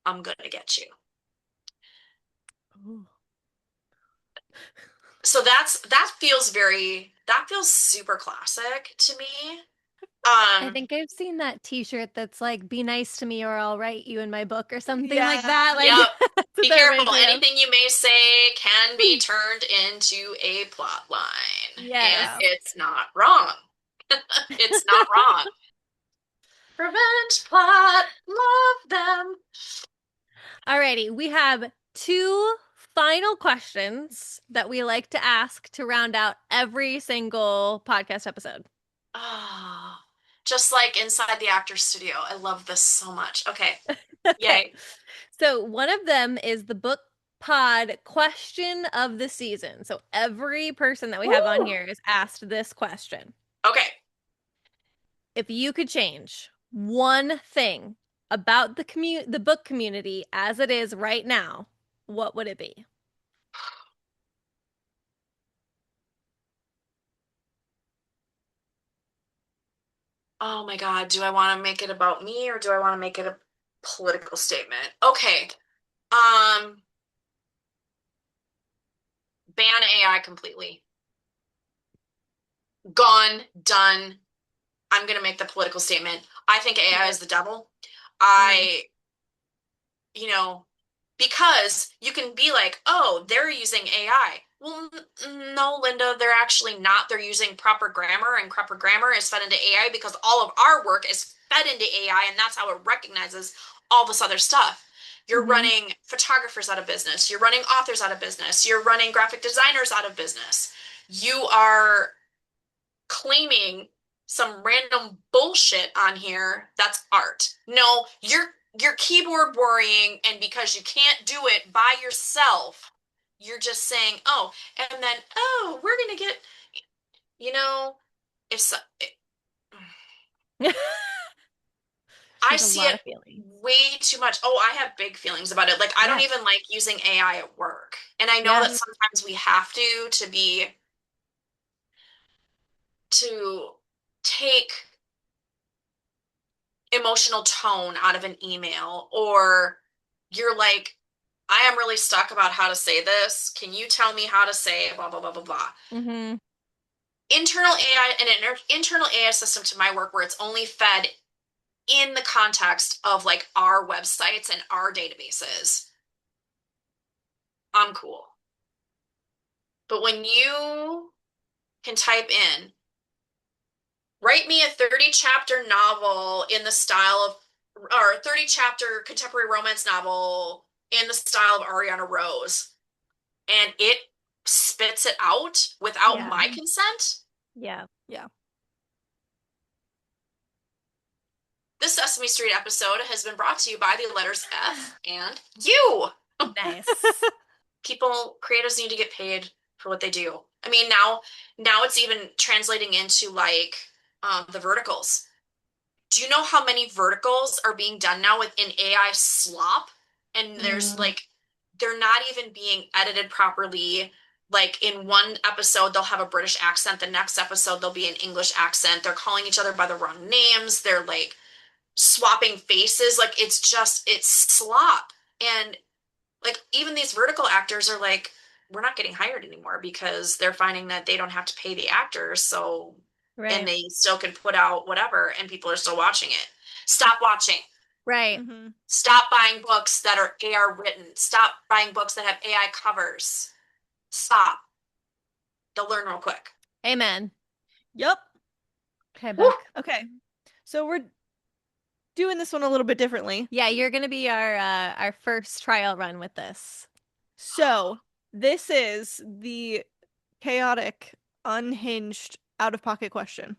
I'm gonna get you. Ooh. So that feels super classic to me. I think I've seen that T-shirt that's like "Be nice to me or I'll write you in my book" or something like Yeah. that. Like Yep. that's what Be that careful. reminds me of. Anything you may say can be turned into a plot line, and Yes. Yeah. it's not wrong. It's not wrong. Revenge plot, love them. Alrighty, we have two final questions that we like to ask to round out every single podcast episode. Oh, just like inside the actor's studio. I love this so much. Okay. Okay. Yay. So one of them is the book pod question of the season. So every person that we have on Woo! here is asked this question. Okay. If you could change one thing about the book community as it is right now, what would it be? Oh my God. Do I want to make it about me or do I want to make it a political statement? Okay. Um, ban AI completely. Gone, done. I'm gonna make the political statement. I think AI is the devil. Mm. I, you know, because you can be like, oh, they're using AI. Well, no, Linda, they're actually not. They're using proper grammar, and proper grammar is fed into AI because all of our work is fed into AI, and that's how it recognizes all this other stuff. You're Mm-hmm. running photographers out of business. You're running authors out of business. You're running graphic designers out of business. You are claiming some random bullshit on here that's art. No, you're you're keyboard warring, and because you can't do it by yourself, you're just saying, oh, and then, oh, we're gonna get, you know, if so, She I has a see lot it of feelings. way too much. Oh, I have big feelings about it. Like, I don't Yeah. even like using AI at work. And I know Yeah. that sometimes we have to be, to take emotional tone out of an email, or you're like, I am really stuck about how to say this. Can you tell me how to say blah, blah, blah, blah, blah. Hmm. Internal AI and an internal AI system to my work where it's only fed in the context of like our websites and our databases. I'm cool. But when you can type in, write me a 30 chapter novel in the style of, or a 30 chapter contemporary romance novel in the style of Ariana Rose, and it spits it out without Yeah. my consent. Yeah. Yeah. This Sesame Street episode has been brought to you by the letters F and U. Nice. People, creators need to get paid for what they do. I mean, now it's even translating into like the verticals. Do you know how many verticals are being done now with an AI slop? And there's Mm, like, they're not even being edited properly. Like in one episode, they'll have a British accent. The next episode, there'll be an English accent. They're calling each other by the wrong names. They're like swapping faces. Like it's slop. And like even these vertical actors are like, we're not getting hired anymore because they're finding that they don't have to pay the actors. So, and right. they still can put out whatever and people are still watching it. Stop watching. Right. Hmm. Stop buying books that are AI written. Stop buying books that have AI covers. Stop. They'll learn real quick. Amen. Yep. Okay, Woo! Beck. Okay. So we're doing this one a little bit differently. Yeah, you're gonna be our first trial run with this. So this is the chaotic, unhinged, out of pocket question.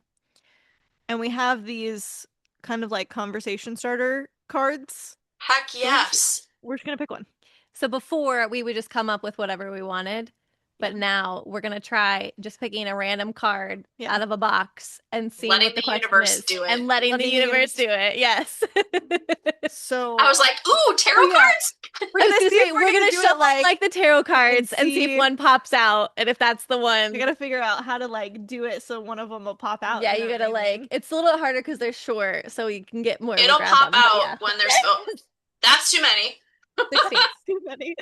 And we have these kind of like conversation starter cards. Heck So yes. we're just gonna pick one. So before we would just come up with whatever we wanted, Yeah. but now we're gonna try just picking a random card Yeah. out of a box and seeing Letting what the the question universe is do it. and letting the Letting the universe universe. do it. Yes. I So was like, ooh, oh tarot yeah, cards? we're I was gonna gonna see if say we're we're gonna gonna do it shuffle like like the tarot and cards and see if see. one pops out, and if that's the We one, gotta figure out how to like do it so one of them will pop out. yeah, You you know what gotta I like. mean? It's a little harder because they're short, so you can get more of a It'll grab pop on them. But out yeah, when there's, oh, that's too many. 16. Too many.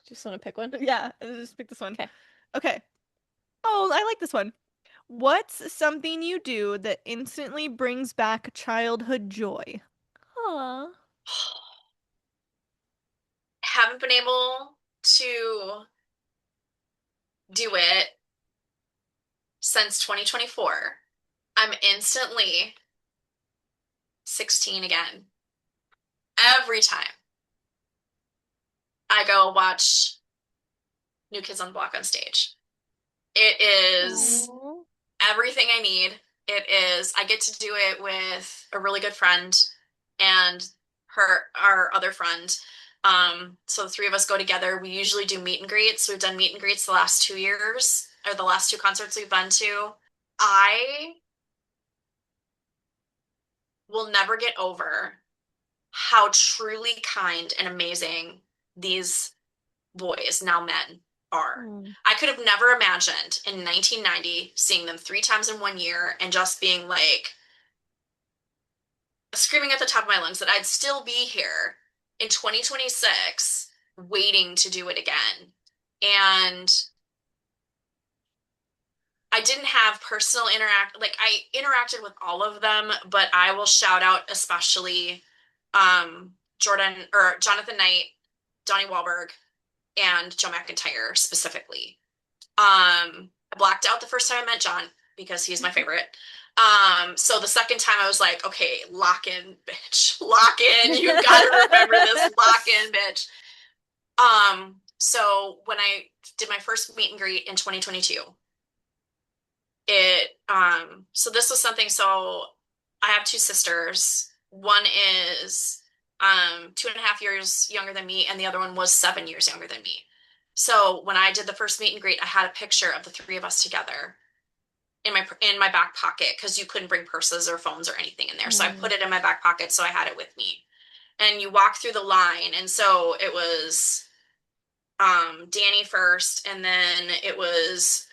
Just want to pick one. Yeah, just pick this one. Okay. Okay. Oh, I like this one. What's something you do that instantly brings back childhood joy? Aw. Haven't been able to do it since 2024. I'm instantly 16 again. Every time I go watch New Kids on the Block on stage. It is Aw. everything I need. It is, I get to do it with a really good friend and our other friend. So the three of us go together. We usually do meet and greets. We've done meet and greets the last 2 years, or the last two concerts we've been to. I will never get over how truly kind and amazing these boys, now men, are. Mm. I could have never imagined in 1990 seeing them 3 times in 1 year and just being like screaming at the top of my lungs that I'd still be here in 2026 waiting to do it again. And I didn't have personal interact like I interacted with all of them, but I will shout out especially Jordan or Jonathan Knight, Donnie Wahlberg, and Joe McIntyre specifically. I blacked out the first time I met John because he's my favorite. So the second time I was like, okay, lock in, bitch. Lock in. You gotta remember this. Lock in, bitch. So when I did my first meet and greet in 2022, so this was something, so I have two sisters. One is 2.5 years younger than me, and the other one was 7 years younger than me. So when I did the first meet and greet, I had a picture of the three of us together in my back pocket because you couldn't bring purses or phones or anything in there. So I put it in my back pocket so I had it with me. And you walk through the line, and so it was Danny first, and then it was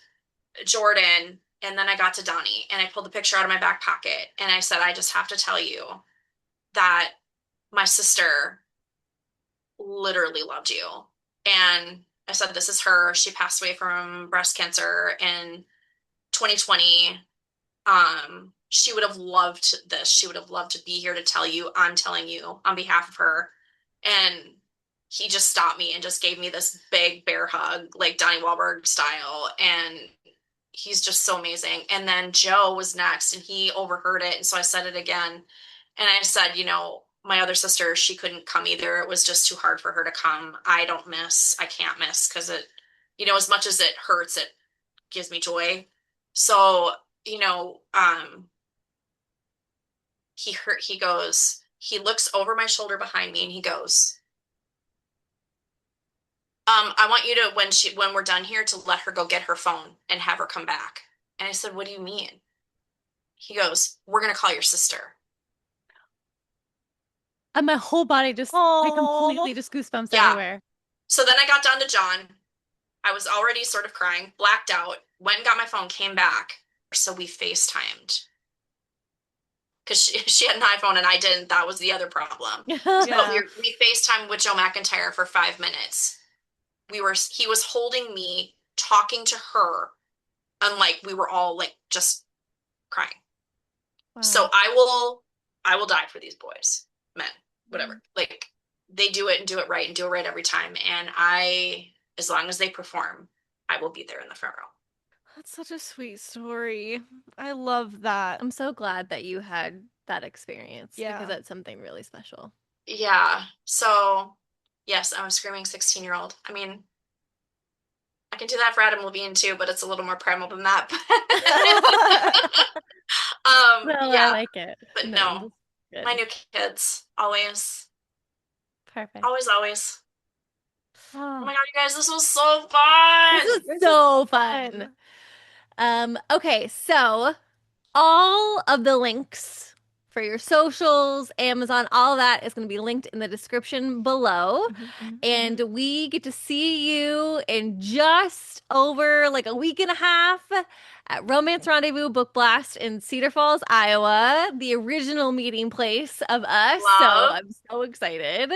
Jordan, and then I got to Donnie, and I pulled the picture out of my back pocket, and I said, I just have to tell you that my sister literally loved you. And I said, this is her. She passed away from breast cancer in 2020. She would have loved this. She would have loved to be here to tell you. I'm telling you on behalf of her. And he just stopped me and just gave me this big bear hug, like Donnie Wahlberg style. And he's just so amazing. And then Joe was next, and he overheard it. And so I said it again. And I said, my other sister, she couldn't come either. It was just too hard for her to come. I can't miss because as much as it hurts, it gives me joy. So, he looks over my shoulder behind me and he goes, I want you to, when we're done here, to let her go get her phone and have her come back. And I said, what do you mean? He goes, we're going to call your sister. And my whole body just, I completely just goosebumps everywhere. So then I got down to John. I was already sort of crying, blacked out, went and got my phone, came back. So we FaceTimed. Because she had an iPhone and I didn't. That was the other problem. So we FaceTimed with Joe McIntyre for 5 minutes. He was holding me, talking to her, and we were all just crying. Wow. So I will die for these boys, men, whatever. They do it and do it right and do it right every time. And as long as they perform, I will be there in the front row. That's such a sweet story. I love that. I'm so glad that you had that experience because that's something really special. Yeah. So, yes, I'm a screaming 16-year-old. I mean, I can do that for Adam Levine too, but it's a little more primal than that. I like it. But no, my new kids, always. Perfect. Always, always. Oh my God, you guys, this was so fun. This was so fun. Okay, so all of the links for your socials, Amazon, all that is going to be linked in the description below. And we get to see you in just over a week and a half at Romance Rendezvous Book Blast in Cedar Falls, Iowa, the original meeting place of us. So I'm so excited.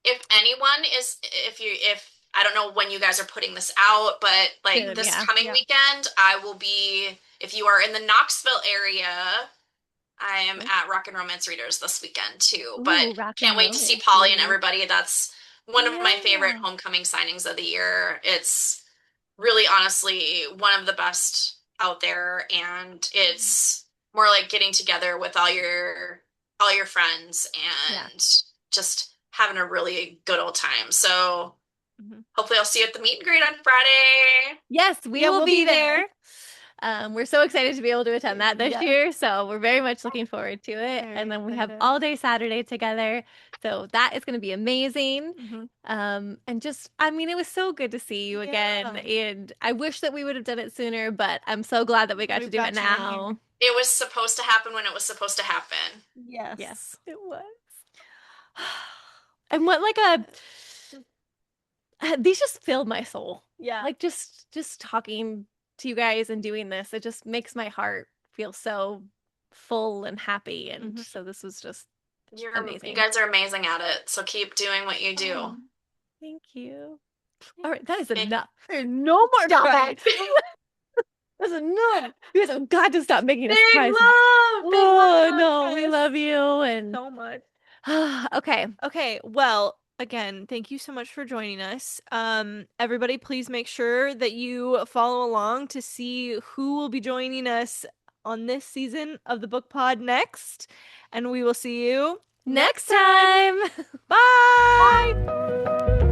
If anyone is, if I don't know when you guys are putting this out, but this coming weekend, I will be, if you are in the Knoxville area, I am at Rock and Romance Readers this weekend too. But can't wait to see Polly and everybody. That's one of my favorite homecoming signings of the year. It's really honestly one of the best out there, and it's more like getting together with all your friends and just having a really good old time. So hopefully I'll see you at the meet and greet on Friday. Yes, we will be there. We're so excited to be able to attend that this year. So we're very much looking forward to it. And then we have all day Saturday together. So that is going to be amazing. And just, it was so good to see you again. And I wish that we would have done it sooner, but I'm so glad that we got to do it now. It was supposed to happen when it was supposed to happen. Yes, it was. And what these just filled my soul. Just talking to you guys and doing this, it just makes my heart feel so full and happy. And so this was just amazing. You guys are amazing at it. So keep doing what you do. Thank you. All right, that is enough. There's no more talking. That's enough. You guys have got to stop making us cry. We love you and so much. Okay. Well, again, thank you so much for joining us. Everybody, please make sure that you follow along to see who will be joining us on this season of the Book Pod next. And we will see you next time. Bye.